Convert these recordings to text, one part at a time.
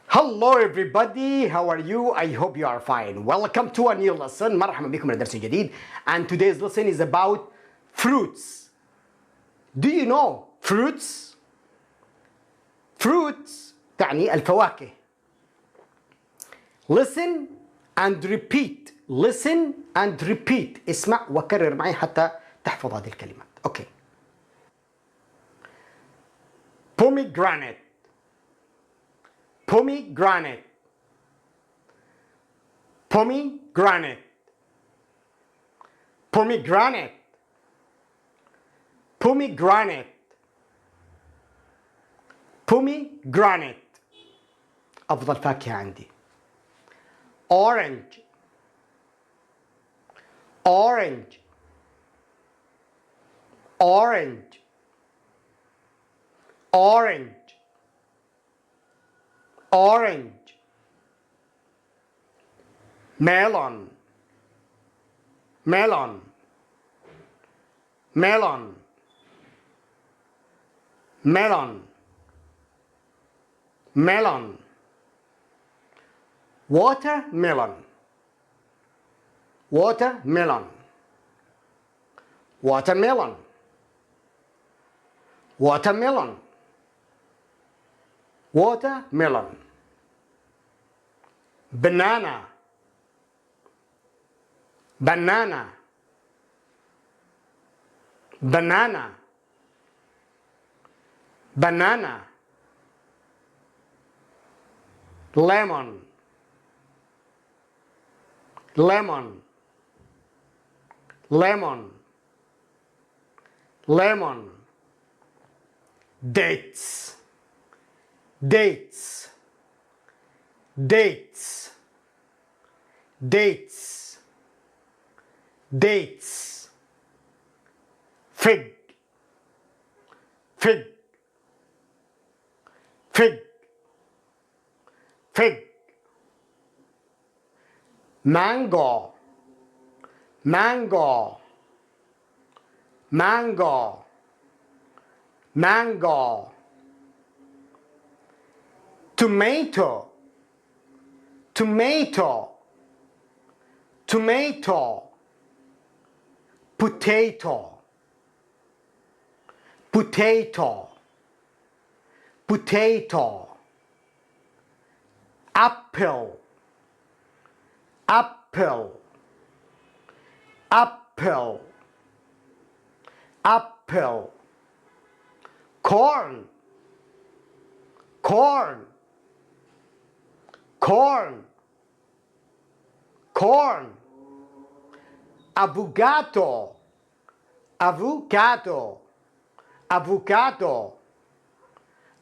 Hello everybody, how are you? I hope you are fine. Welcome to a new lesson. مرحبا بكم إلى درس جديد. And today's lesson is about fruits. Do you know fruits? Fruits تعني الفواكه. Listen and repeat. Listen and repeat. اسمع وكرر معي حتى تحفظ هذه الكلمات. Okay. Pomegranate. Pomegranate. Pomegranate. Pomegranate. Pomegranate. Pomegranate. أفضل فاكهة عندي. Orange. Orange. Orange. Orange. Orange. Melon. Melon. Melon. Melon. Melon. Watermelon. Watermelon. Watermelon. Watermelon. Watermelon. Banana. Banana. Banana. Banana. Lemon. Lemon. Lemon. Lemon. Dates. Dates. Dates. Dates. Dates. Fig. Fig. Fig. Fig. Mango. Mango. Mango. Mango. Tomato. Tomato. Tomato. Potato. Potato. Potato. Apple. Apple. Apple. Apple. Corn. Corn. Corn. Corn. Avocado. Avocado. Avocado.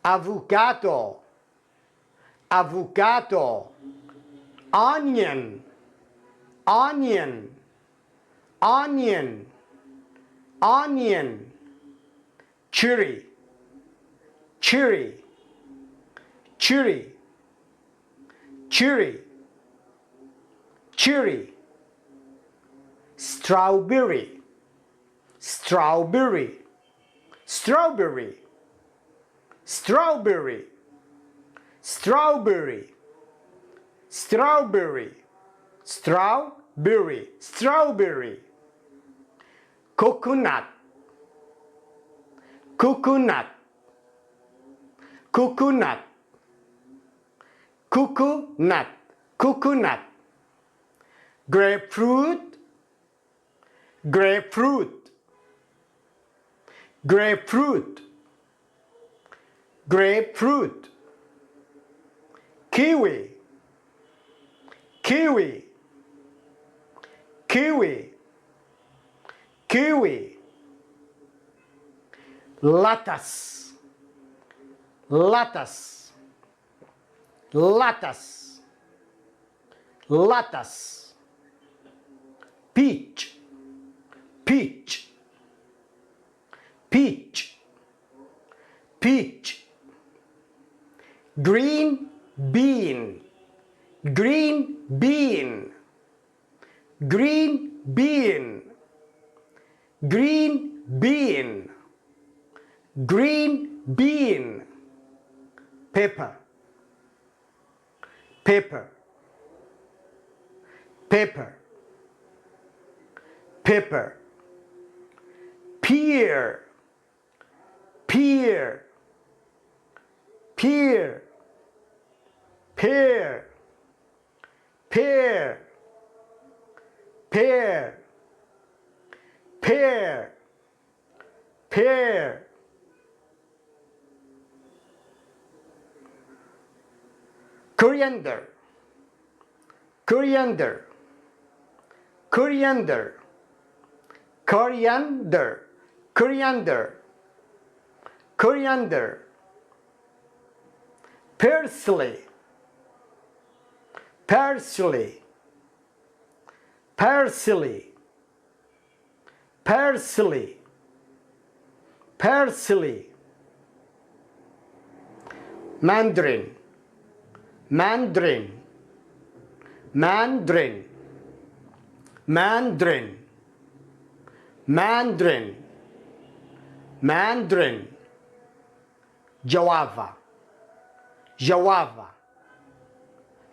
Avocado. Avocado. Onion. Onion. Onion. Onion. Cherry. Cherry. Cherry. Cherry. Cherry. Strawberry. Strawberry. Strawberry. Strawberry. Strawberry. Strawberry. Strawberry. Strawberry. Coconut. Coconut. Coconut. Coconut. Coconut. Grapefruit. Grapefruit. Grapefruit. Grapefruit. Kiwi. Kiwi. Kiwi. Kiwi. Lettuce. Lettuce. Lettuce. Lettuce. Peach. Peach. Peach. Peach. Green bean. Green bean. Green bean. Green bean. Green bean. Pepper. paper, paper, paper, pear, pear, pear, pear, pear, pear, pear, pear. Coriander, coriander, coriander, coriander, coriander, coriander. Parsley, parsley, parsley, parsley, parsley. Mandarin, mandarin, mandarin, mandarin, mandarin, mandarin. Jawava, jawava,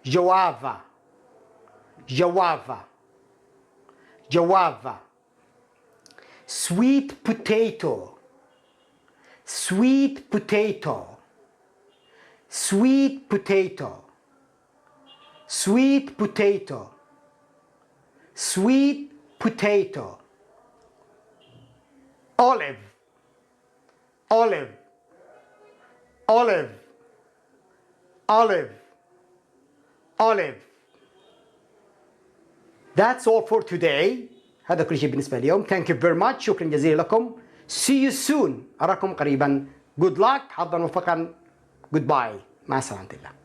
jawava, jawava, jawava. Sweet potato, sweet potato, sweet potato, sweet potato, sweet potato. Olive, olive, olive, olive, olive. That's all for today. هذا كل شيء بالنسبة اليوم. Thank you very much. شكرا جزيلا لكم. See you soon. أراكم قريبا. Good luck. حظا وفقا. Goodbye. مع سلامة الله.